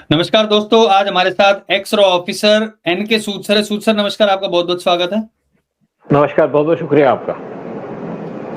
नमस्कार दोस्तों, आज हमारे साथ एक्स रॉ ऑफिसर एनके सूद सर है। सूद सर नमस्कार, आपका बहुत बहुत स्वागत है। नमस्कार, बहुत बहुत शुक्रिया आपका।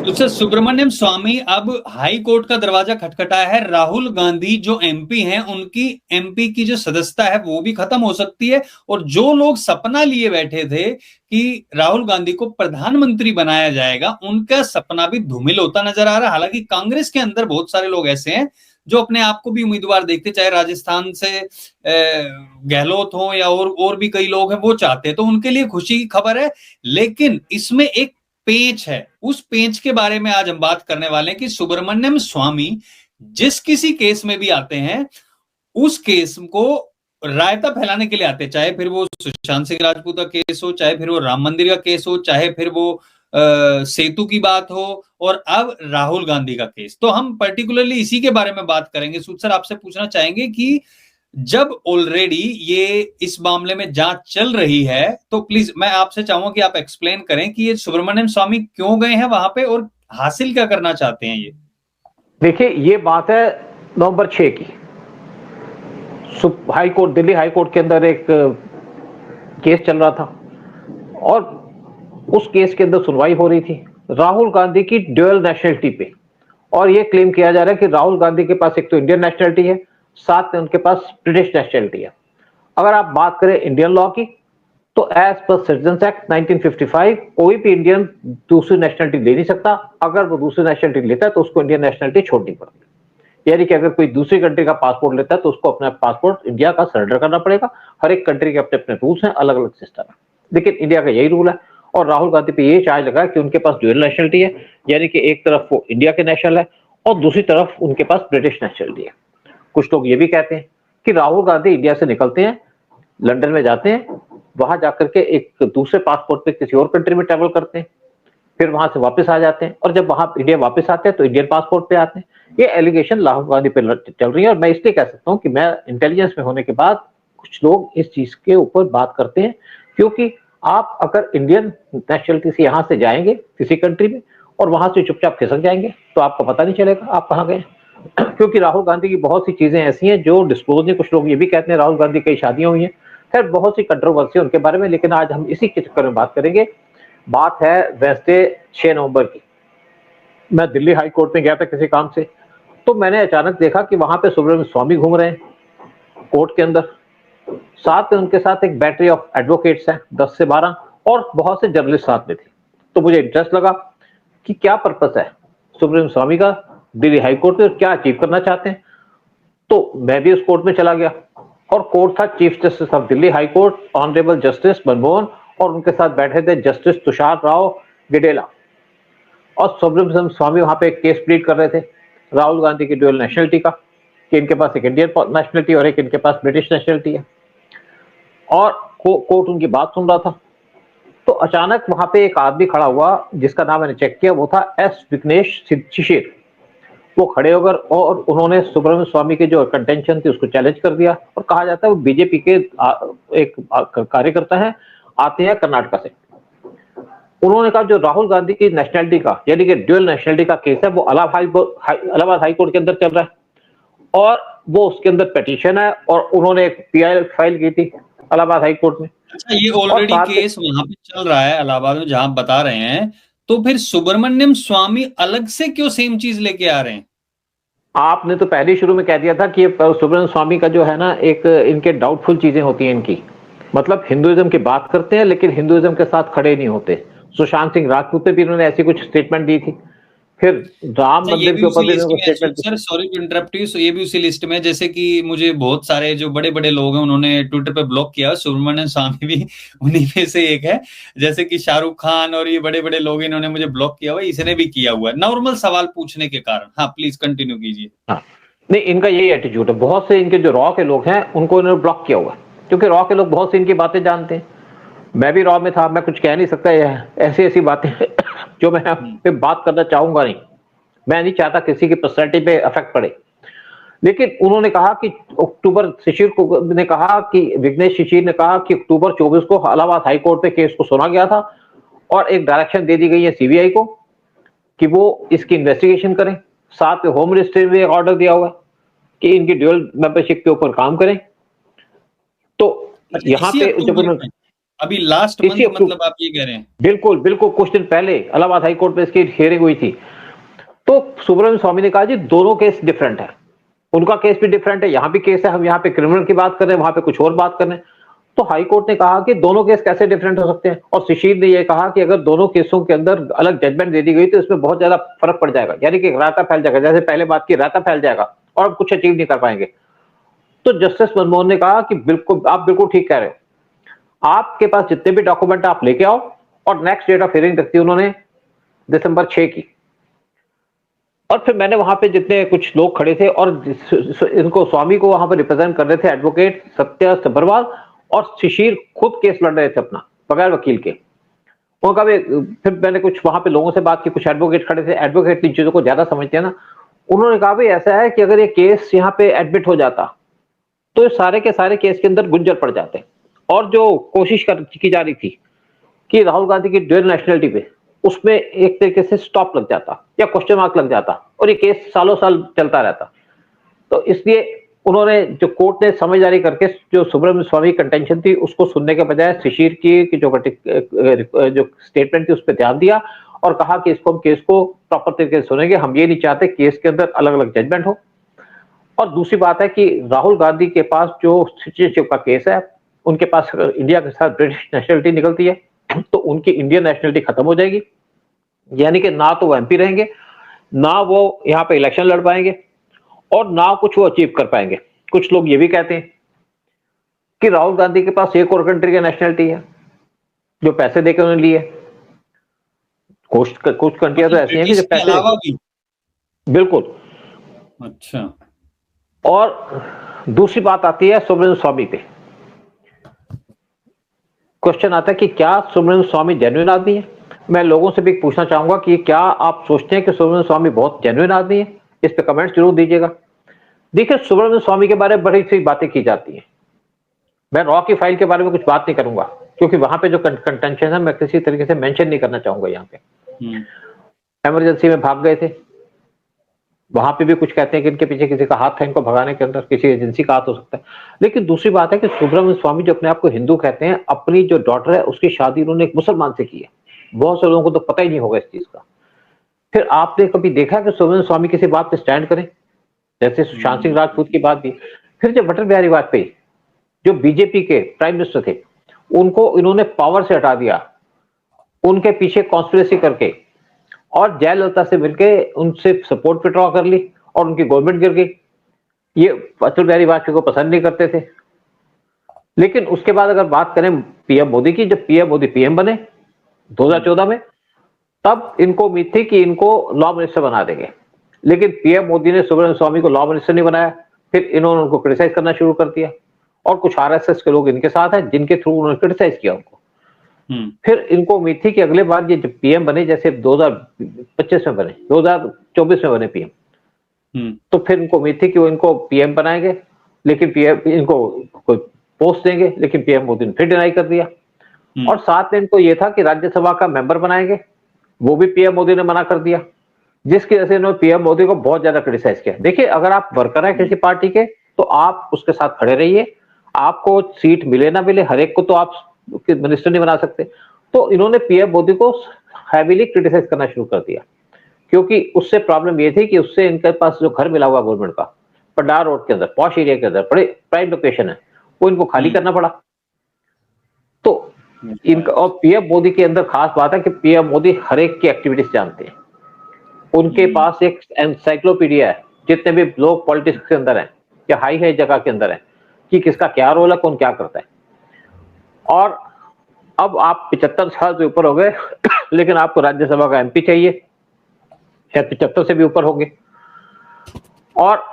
सूद सर, सुब्रमण्यम स्वामी अब हाई कोर्ट का दरवाजा खटखटाया है। राहुल गांधी जो एमपी हैं, उनकी एमपी की जो सदस्यता है वो भी खत्म हो सकती है। और जो लोग सपना लिए बैठे थे कि राहुल गांधी को प्रधानमंत्री बनाया जाएगा, उनका सपना भी धूमिल होता नजर आ रहा है। हालांकि कांग्रेस के अंदर बहुत सारे लोग ऐसे हैं जो अपने आप को भी उम्मीदवार देखते, चाहे राजस्थान से गहलोत हो या और भी कई लोग हैं, वो चाहते हैं, तो उनके लिए खुशी की खबर है। लेकिन इसमें एक पेंच है। उस पेंच के बारे में आज हम बात करने वाले हैं कि सुब्रमण्यम स्वामी जिस किसी केस में भी आते हैं, उस केस को रायता फैलाने के लिए आते हैं। चाहे फिर वो सुशांत सिंह राजपूत का केस हो, चाहे फिर वो राम मंदिर का केस हो, चाहे फिर वो सेतु की बात हो, और अब राहुल गांधी का केस। तो हम पर्टिकुलरली इसी के बारे में बात करेंगे। सूद सर, आपसे पूछना चाहेंगे कि जब ऑलरेडी ये इस मामले में जांच चल रही है, तो प्लीज मैं आपसे चाहूंगा कि आप एक्सप्लेन करें कि ये सुब्रमण्यम स्वामी क्यों गए हैं वहां पे और हासिल क्या करना चाहते हैं ये। देखिए, ये बात है नवंबर 6 की। High court, Delhi high court के अंदर एक केस चल रहा था और उस केस के अंदर सुनवाई हो रही थी राहुल गांधी की ड्यूअल नेशनलिटी पे। और ये क्लेम किया जा रहा है कि राहुल गांधी के पास एक तो इंडियन नेशनलिटी है, साथ में उनके पास ब्रिटिश नेशनलिटी है। अगर आप बात करें इंडियन लॉ की, तो एज पर सिटीजंस एक्ट 1955 कोई भी इंडियन दूसरी नेशनलिटी ले नहीं सकता। अगर वो दूसरी नेशनलिटी लेता है तो उसको इंडियन नेशनलिटी छोड़नी पड़ती है। यानी कि अगर कोई दूसरी कंट्री का पासपोर्ट लेता है तो उसको अपना पासपोर्ट इंडिया का सरेंडर करना पड़ेगा। हर एक कंट्री के अपने अपने रूल्स हैं, अलग अलग सिस्टम है, लेकिन इंडिया का यही रूल है। और राहुल गांधी पे ये चार्ज लगा कि उनके पास ड्यूअल नेशनलिटी है, यानी कि एक तरफ वो इंडिया के नेशनल है और दूसरी तरफ उनके पास ब्रिटिश नेशनलिटी है। कुछ लोग ये भी कहते हैं कि राहुल गांधी इंडिया से निकलते हैं, लंदन में जाते हैं, वहां जाकर के एक दूसरे पासपोर्ट पे किसी और कंट्री में ट्रेवल करते हैं, फिर वहां से वापस आ जाते हैं, और जब वहां इंडिया वापस आते हैं तो इंडियन पासपोर्ट पे आते हैं। ये एलिगेशन राहुल गांधी पे चल रही है और मैं इसलिए कह सकता हूं कि मैं इंटेलिजेंस में होने के बाद कुछ लोग इस चीज के ऊपर बात करते हैं, क्योंकि आप अगर इंडियन नेशनलिटी से यहां से जाएंगे किसी कंट्री में और वहां से चुपचाप खिसक जाएंगे तो आपको पता नहीं चलेगा आप कहां गए। क्योंकि राहुल गांधी की बहुत सी चीजें ऐसी हैं जो डिस्क्लोज नहीं। कुछ लोग ये भी कहते हैं राहुल गांधी कई शादियां हुई हैं, खैर बहुत सी कंट्रोवर्सी उनके बारे में, लेकिन आज हम इसी के चक्कर में बात करेंगे। बात है वेडनेसडे 6 नवंबर की। मैं दिल्ली हाई कोर्ट में गया था किसी काम से, तो मैंने अचानक देखा कि वहां पे सुब्रमण्यम स्वामी घूम रहे हैं कोर्ट के अंदर। साथ में उनके साथ एक बैटरी ऑफ एडवोकेट्स हैं, 10 से 12, और बहुत से जर्नलिस्ट साथ में थे। तो मुझे इंटरेस्ट लगा कि क्या पर्पस है सुब्रमण्यम स्वामी का दिल्ली हाई कोर्ट में, क्या अचीव करना चाहते हैं। तो मैं भी उस कोर्ट में चला गया और कोर्ट था chief justice of Delhi high court honourable justice Manmohan, और उनके साथ बैठे थे जस्टिस तुषार राव गिडेला। और सुब्रमण्यम स्वामी वहां पे एक केस प्लीड कर रहे थे राहुल गांधी की ड्यूअल नेशनलिटी का, कि इनके पास एक इंडियन नेशनलिटी और एक इनके पास ब्रिटिश नेशनलिटी है। और कोर्ट उनकी बात सुन रहा था। तो अचानक वहां पे एक आदमी खड़ा हुआ जिसका नाम मैंने चेक किया, वो था एस विघ्नेश शिशिर। वो खड़े होकर और उन्होंने सुब्रमण्यम स्वामी के जो कंटेंशन थी उसको चैलेंज कर दिया, और कहा जाता है वो बीजेपी के एक कार्यकर्ता है, आते हैं कर्नाटक से। उन्होंने कहा जो राहुल गांधी की नेशनलिटी का, यानी कि ड्यूअल नेशनलिटी का केस है, वो इलाहाबाद हाई कोर्ट के अंदर चल रहा है और वो उसके अंदर पिटीशन है, और उन्होंने एक पीआई फाइल की थी इलाहाबाद हाई कोर्ट में। अच्छा, ये ऑलरेडी केस वहां पे चल रहा है इलाहाबाद में जहां आप बता रहे हैं, तो फिर सुब्रमण्यम स्वामी अलग से क्यों सेम चीज लेके आ रहे हैं? आपने तो पहले शुरू में कह दिया था कि सुब्रमण्यम स्वामी का जो है ना, एक इनके डाउटफुल चीजें होती हैं इनकी, मतलब हिंदुइज्म की बात करते हैं लेकिन हिंदुइज्म के साथ खड़े नहीं होते। सुशांत सिंह राजपूत पे भी इन्होंने ऐसी कुछ स्टेटमेंट दी थी, फिर राम मंदिर के ऊपर भी इन्होंने स्टेटमेंट दी। Sir sorry to interrupt you, ये भी उसी लिस्ट में, जैसे कि मुझे बहुत सारे जो बड़े बड़े लोग हैं उन्होंने ट्विटर पे ब्लॉक किया, सुब्रमण्यम स्वामी भी उन्हीं में से एक है। जैसे कि शाहरुख खान और ये बड़े बड़े लोग, इन्होंने मुझे ब्लॉक किया हुआ, इसने भी किया हुआ है नॉर्मल सवाल पूछने के कारण। हाँ प्लीज कंटिन्यू कीजिए। हाँ, नहीं, इनका यही एटीट्यूड है। बहुत से इनके जो रॉ के लोग हैं उनको इन्होंने ब्लॉक किया हुआ है, क्योंकि रॉ के लोग बहुत सी इनकी बातें जानते हैं। मैं भी रॉ में था, मैं कुछ कह नहीं सकता, ऐसी ऐसी बातें जो मैं बात करना चाहूंगा नहीं। मैं नहीं चाहता किसी की पर्सनैलिटी पे इफेक्ट पड़े। लेकिन उन्होंने कहा कि अक्टूबर शिशिर को ने कहा कि विघ्नेश शिशिर ने कहा कि अक्टूबर 24 को इलाहाबाद हाई कोर्ट में केस को सुना गया था और एक डायरेक्शन दे दी गई है सीबीआई को कि वो इसकी इन्वेस्टिगेशन करें। साथ में होम मिनिस्ट्री ने एक ऑर्डर दिया हुआ है कि इनकी ड्यूअल मेंबरशिप के ऊपर काम करें, अच्छा, यहाँ इसी पे जब अक्टूबर उन्होंने में, अभी लास्ट इसी मंथ, मतलब आप ये कह रहे हैं? बिल्कुल बिल्कुल कुछ दिन पहले इलाहाबाद हाई कोर्ट में इसकी हियरिंग हुई थी। तो सुब्रमण्यम स्वामी ने कहा जी दोनों केस डिफरेंट है, उनका केस भी डिफरेंट है, यहाँ भी केस है, हम यहाँ पे क्रिमिनल की बात कर रहे हैं, वहां पे कुछ और बात कर रहे हैं। तो हाई कोर्ट ने कहा कि दोनों केस कैसे डिफरेंट हो सकते हैं, और शिशिर ने यह कहा कि अगर दोनों केसों के अंदर अलग जजमेंट दे दी गई तो इसमें बहुत ज्यादा फर्क पड़ जाएगा, यानी कि रायता फैल जाएगा, जैसे पहले बात की रायता फैल जाएगा और हम कुछ अचीव नहीं कर पाएंगे। तो जस्टिस मनमोहन ने कहा कि बिल्कुल आप बिल्कुल ठीक कह रहे हो, आपके पास जितने भी डॉक्यूमेंट आप लेके आओ, और नेक्स्ट डेट ऑफ हियरिंग रखती उन्होंने दिसंबर 6 की। और फिर मैंने वहां पे जितने कुछ लोग खड़े थे और इनको स्वामी को वहां पर रिप्रेजेंट कर रहे थे एडवोकेट सत्य सब्बरवाल, और शिशिर खुद केस लड़ रहे थे अपना बगैर वकील के। उनका भी फिर मैंने कुछ वहां पे लोगों से बात की, कुछ एडवोकेट खड़े थे, एडवोकेट इन चीजों को ज्यादा समझते हैं ना। उन्होंने कहा भाई ऐसा है कि अगर ये केस यहाँ पे एडमिट हो जाता तो सारे के सारे केस के अंदर गुंजर पड़ जाते, और जो कोशिश की जा रही थी कि राहुल गांधी की ड्यूअल नेशनलिटी पे, उसमें एक तरीके से स्टॉप लग जाता या क्वेश्चन मार्क लग जाता, और ये केस सालों साल चलता रहता। तो इसलिए उन्होंने जो कोर्ट ने समझदारी करके जो सुब्रमण्यम स्वामी कंटेंशन थी उसको सुनने के बजाय शिशिर की जो स्टेटमेंट थी उस पर ध्यान दिया, और कहा कि इसको हम केस को प्रॉपर तरीके से सुनेंगे, हम ये नहीं चाहते केस के अंदर अलग अलग जजमेंट हो। और दूसरी बात है कि राहुल गांधी के पास जो सिटीजनशिप का केस है, उनके पास इंडिया के साथ ब्रिटिश नेशनलिटी निकलती है तो उनकी इंडियन नेशनलिटी खत्म हो जाएगी, यानी कि ना तो वो एमपी रहेंगे, ना वो यहाँ पे इलेक्शन लड़ पाएंगे, और ना कुछ वो अचीव कर पाएंगे। कुछ लोग ये भी कहते हैं कि राहुल गांधी के पास एक और कंट्री की नेशनलिटी है जो पैसे देकर उन्होंने लिए। कुछ कंट्रियां तो ऐसी हैं कि ब्रिटिश जो के पैसे, अलावा भी? बिल्कुल। अच्छा। और दूसरी बात आती है सुब्रमण्यम स्वामी पे, क्वेश्चन आता है कि क्या सुब्रमण्यम स्वामी जेन्युइन आदमी है। मैं लोगों से भी पूछना चाहूंगा कि क्या आप सोचते हैं कि सुब्रमण्यम स्वामी बहुत जेन्युइन आदमी है? इस पे कमेंट्स जरूर दीजिएगा। देखिए सुब्रमण्यम स्वामी के बारे में बड़ी सी बातें की जाती हैं, मैं रॉ की फाइल के बारे में कुछ बात नहीं करूंगा क्योंकि वहां पे जो कंटेंशन है मैं किसी तरीके से मेंशन नहीं करना चाहूंगा। यहाँ पे इमरजेंसी में भाग गए थे, वहां पे भी कुछ कहते हैं कि इनके पीछे किसी का हाथ था, इनको भगाने के अंदर किसी एजेंसी का हाथ हो सकता है। लेकिन दूसरी बात है कि सुब्रमण्यम स्वामी जो अपने आप को हिंदू कहते हैं, अपनी जो डॉटर है उसकी शादी उन्होंने एक मुसलमान से की है। बहुत से लोगों को तो पता ही नहीं होगा इस चीज का। फिर आपने कभी देखा कि सुब्रमण्यम स्वामी किसी बात पे स्टैंड करें, जैसे सुशांत सिंह राजपूत की बात भी। फिर जब अटल बिहारी वाजपेयी जो बीजेपी के प्राइम मिनिस्टर थे, उनको इन्होंने पावर से हटा दिया, उनके पीछे कॉन्स्पिरेसी करके, और जयललिता से मिलकर उनसे सपोर्ट विड्रॉ कर ली और उनकी गवर्नमेंट गिर गई। ये अटल बिहारी वाजपेयी को पसंद नहीं करते थे। लेकिन उसके बाद अगर बात करें पीएम मोदी की, जब पीएम मोदी पीएम बने 2014 में, तब इनको उम्मीद थी कि इनको लॉ मिनिस्टर बना देंगे। लेकिन पीएम मोदी ने सुब्रमण्यम स्वामी को लॉ मिनिस्टर नहीं बनाया, फिर इन्होंने उनको क्रिटिसाइज करना शुरू कर दिया, और कुछ आरएसएस के लोग इनके साथ हैं जिनके थ्रू उन्होंने क्रिटिसाइज किया उनको। फिर इनको उम्मीद थी कि अगले बार ये जब पीएम बने, जैसे 2025 में बने, 2024 में बने पीएम, तो फिर इनको उम्मीद थी कि वो इनको पीएम बनाएंगे, लेकिन पीएम इनको कोई पोस्ट देंगे, लेकिन पीएम मोदी ने फिर डिनाई कर दिया। और साथ में इनको ये था कि राज्यसभा का मेंबर बनाएंगे, वो भी पीएम मोदी ने मना कर दिया, जिसकी वजह से इन्होंने पीएम मोदी को बहुत ज्यादा क्रिटिसाइज किया। देखिए अगर आप वर्कर हैं किसी पार्टी के तो आप उसके साथ खड़े रहिए, आपको सीट मिले ना मिले, हर एक को तो आप मिनिस्टर नहीं बना सकते। तो इन्होंने पीएम मोदी को हैवीली क्रिटिसाइज करना शुरू कर दिया, क्योंकि उससे प्रॉब्लम ये थी कि उससे इनके पास जो घर मिला हुआ गवर्नमेंट का पडार रोड के अंदर, पॉश एरिया के अंदर, बड़े प्राइम लोकेशन है, वो इनको खाली करना पड़ा। तो इनका, और पीएम मोदी के अंदर खास बात है कि पीएम मोदी हर एक की एक्टिविटीज जानते हैं, उनके पास एक एनसाइक्लोपीडिया है, जितने भी लोग पॉलिटिक्स के अंदर हैं या हाई हाई जगह के अंदर हैं, कि किसका क्या रोल है, कौन क्या करता है। और अब आप 75 साल से ऊपर हो गए लेकिन आपको राज्यसभा का एमपी चाहिए, शायद 75 से भी ऊपर होंगे। और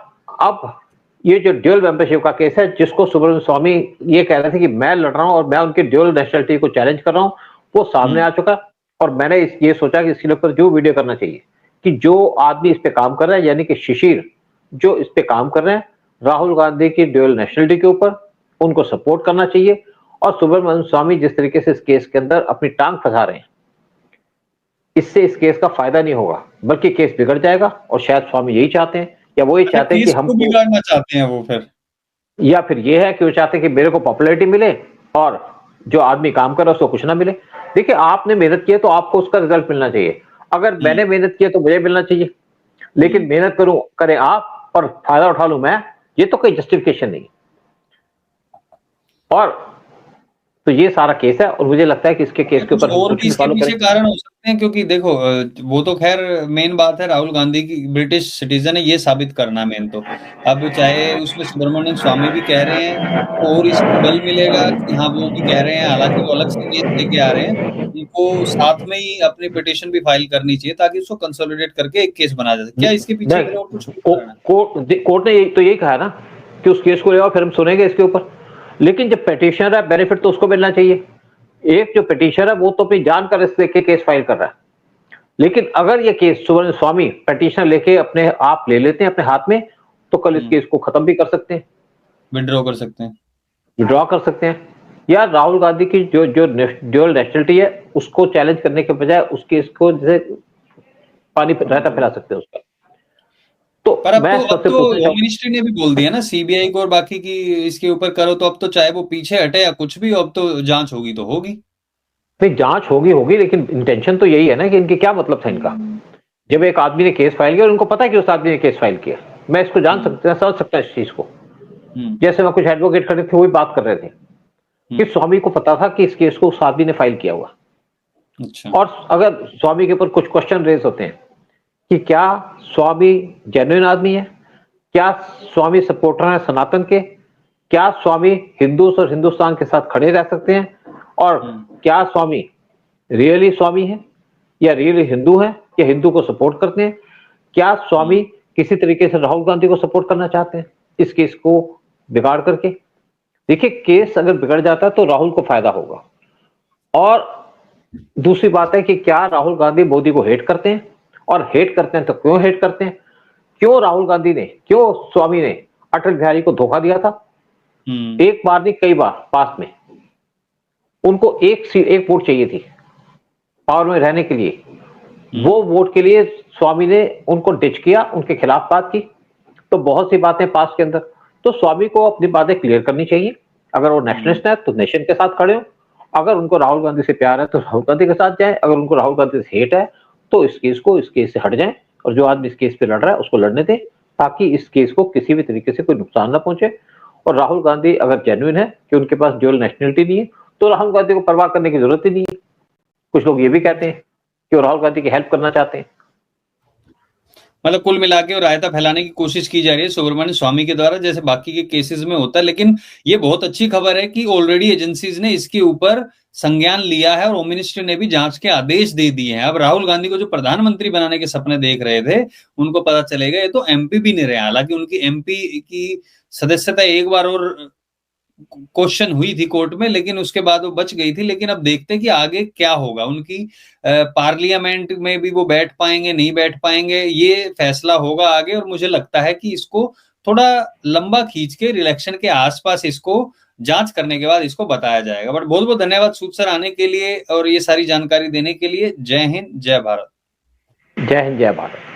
अब ये जो ड्यूअल मेंबरशिप का केस है, जिसको सुब्रमण्यम स्वामी ये कह रहे थे कि मैं लड़ रहा हूं और मैं उनके ड्यूअल नेशनलिटी को चैलेंज कर रहा हूं, वो सामने आ चुका। और मैंने ये सोचा कि इसके ऊपर जो वीडियो करना चाहिए, कि जो आदमी इस पे काम कर रहा है, यानी कि शिशिर जो इस पे काम कर रहे हैं राहुल गांधी की ड्यूअल नेशनलिटी के ऊपर, उनको सपोर्ट करना चाहिए। और सुब्रमण्यम स्वामी जिस तरीके से इस केस के अंदर अपनी टांग फंसा रहे हैं, इससे इस केस का फायदा नहीं होगा, बल्कि केस बिगड़ जाएगा। और शायद स्वामी यही चाहते हैं, या वो ये चाहते हैं कि हम बिगाड़ना चाहते हैं वो फिर। या फिर ये है कि वो चाहते हैं कि मेरे को पॉपुलैरिटी मिले और जो आदमी काम कर रहा है उसको कुछ ना मिले। देखिए, आपने मेहनत की है तो आपको उसका रिजल्ट मिलना चाहिए। अगर मैंने मेहनत की है तो मुझे मिलना चाहिए, लेकिन मेहनत करूं करें आप और फायदा उठा लूं मैं, ये तो कोई जस्टिफिकेशन नहीं। और तो ये सारा केस है और मुझे लगता है कि इसके केस के कुछ ऊपर हम और कुछ भी भी इसके फॉलो पीछे करें। कारण हो सकते हैं, क्योंकि देखो वो तो खैर मेन बात है राहुल गांधी की ब्रिटिश सिटीजन है, ये साबित करना मेन। तो अब चाहे उसमें सुब्रमण्यम स्वामी भी कह रहे हैं तो और इसको बल मिलेगा कि हाँ वो भी कह रहे हैं, हालांकि वो अलग से केस लेके आ रहे हैं, उनको साथ में ही अपनी पिटिशन भी फाइल करनी चाहिए ताकि उसको कंसोलिडेट करके एक केस बनाया जा सके। क्या इसके पीछे और कुछ कारण है? कोर्ट ने तो यही कहा ना कि उस केस को ले आओ, फिर हम सुनेंगे इसके ऊपर। लेकिन जब पिटिशनर है, बेनिफिट तो उसको मिलना चाहिए। एक जो पिटिशनर है वो तो अपनी जान का रिस्क लेके केस फाइल कर रहा है, लेकिन अगर ये केस सुब्रमण्यम स्वामी पिटिशनर लेके अपने आप ले लेते हैं अपने हाथ में, तो कल इस केस को खत्म भी कर सकते हैं, विड्रॉ कर सकते हैं, विड्रॉ कर सकते हैं, या राहुल गांधी की जो जो ड्यूअल नेशनलिटी है उसको चैलेंज करने के बजाय उस केस को जैसे पानी रायता फैला सकते हैं उसका। तो पर अब मैं तो सबसे पूछना होम चाहूंगा, मिनिस्ट्री ने भी बोल दिया ना सीबीआई को और बाकी की इसके ऊपर करो, तो अब तो चाहे वो पीछे हटे या कुछ भी, अब तो जांच होगी तो होगी। नहीं जांच होगी होगी, लेकिन इंटेंशन तो यही है ना कि इनके क्या मतलब था इनका। जब एक आदमी ने केस फाइल किया और उनको पता है कि उस आदमी ने केस फाइल किया, मैं इसको जान सकता समझ सकता इस चीज को। जैसे मैं कुछ एडवोकेट खड़े थे, वही बात कर रहे थे कि स्वामी को पता था कि इस केस को उस आदमी ने फाइल किया हुआ। अच्छा। और अगर स्वामी के ऊपर कुछ क्वेश्चन रेज होते हैं कि क्या स्वामी जेन्युइन आदमी है, क्या स्वामी सपोर्टर है सनातन के, क्या स्वामी हिंदू और हिंदुस्तान के साथ खड़े रह सकते हैं, और क्या स्वामी रियली स्वामी है या रियली हिंदू है या हिंदू को सपोर्ट करते हैं, क्या स्वामी किसी तरीके से राहुल गांधी को सपोर्ट करना चाहते हैं इस केस को बिगाड़ करके। देखिए, केस अगर बिगड़ जाता है तो राहुल को फायदा होगा। और दूसरी बात है कि क्या राहुल गांधी मोदी को हेट करते हैं, और हेट करते हैं तो क्यों हेट करते हैं, क्यों राहुल गांधी ने, क्यों स्वामी ने अटल बिहारी को धोखा दिया था। एक बार नहीं कई बार पास में उनको एक वोट चाहिए थी पावर में रहने के लिए, वो वोट के लिए स्वामी ने उनको डिच किया, उनके खिलाफ बात की। तो बहुत सी बातें पास के अंदर, तो स्वामी को अपनी बातें क्लियर करनी चाहिए। अगर वो नेशनलिस्ट है तो नेशन के साथ खड़े हो, अगर उनको राहुल गांधी से प्यार है तो राहुल गांधी के साथ जाए, अगर उनको राहुल गांधी से हेट है तो इस केस से हट जाए, और जो आदमी इस केस पे लड़ रहा है उसको लड़ने दें, ताकि इस केस को किसी भी तरीके से कोई नुकसान ना पहुंचे। और राहुल गांधी अगर जेन्युइन है कि उनके पास ड्यूअल नेशनलिटी नहीं है, तो राहुल गांधी को परवाह करने की जरूरत ही नहीं है। कुछ लोग ये भी कहते हैं कि वो राहुल गांधी की हेल्प करना चाहते हैं। मतलब कुल मिला के रायता फैलाने की कोशिश की जा रही है सुब्रमण्यम स्वामी के द्वारा, जैसे बाकी के केसेस में होता है। लेकिन ये बहुत अच्छी खबर है कि ऑलरेडी एजेंसीज ने इसके ऊपर संज्ञान लिया है और होम मिनिस्ट्री ने भी जांच के आदेश दे दिए हैं। अब राहुल गांधी को जो प्रधानमंत्री बनाने के सपने देख रहे थे उनको पता चलेगा ये तो एमपी भी नहीं रहे। हालांकि उनकी एमपी की सदस्यता एक बार और क्वेश्चन हुई थी कोर्ट में, लेकिन उसके बाद वो बच गई थी। लेकिन अब देखते हैं कि आगे क्या होगा उनकी, पार्लियामेंट में भी वो बैठ पाएंगे नहीं बैठ पाएंगे, ये फैसला होगा आगे। और मुझे लगता है कि इसको थोड़ा लंबा खींच के इलेक्शन के आसपास इसको जांच करने के बाद इसको बताया जाएगा। बट बहुत बहुत धन्यवाद सूद सर आने के लिए और ये सारी जानकारी देने के लिए। जय हिंद, जय भारत। जय हिंद, जय भारत।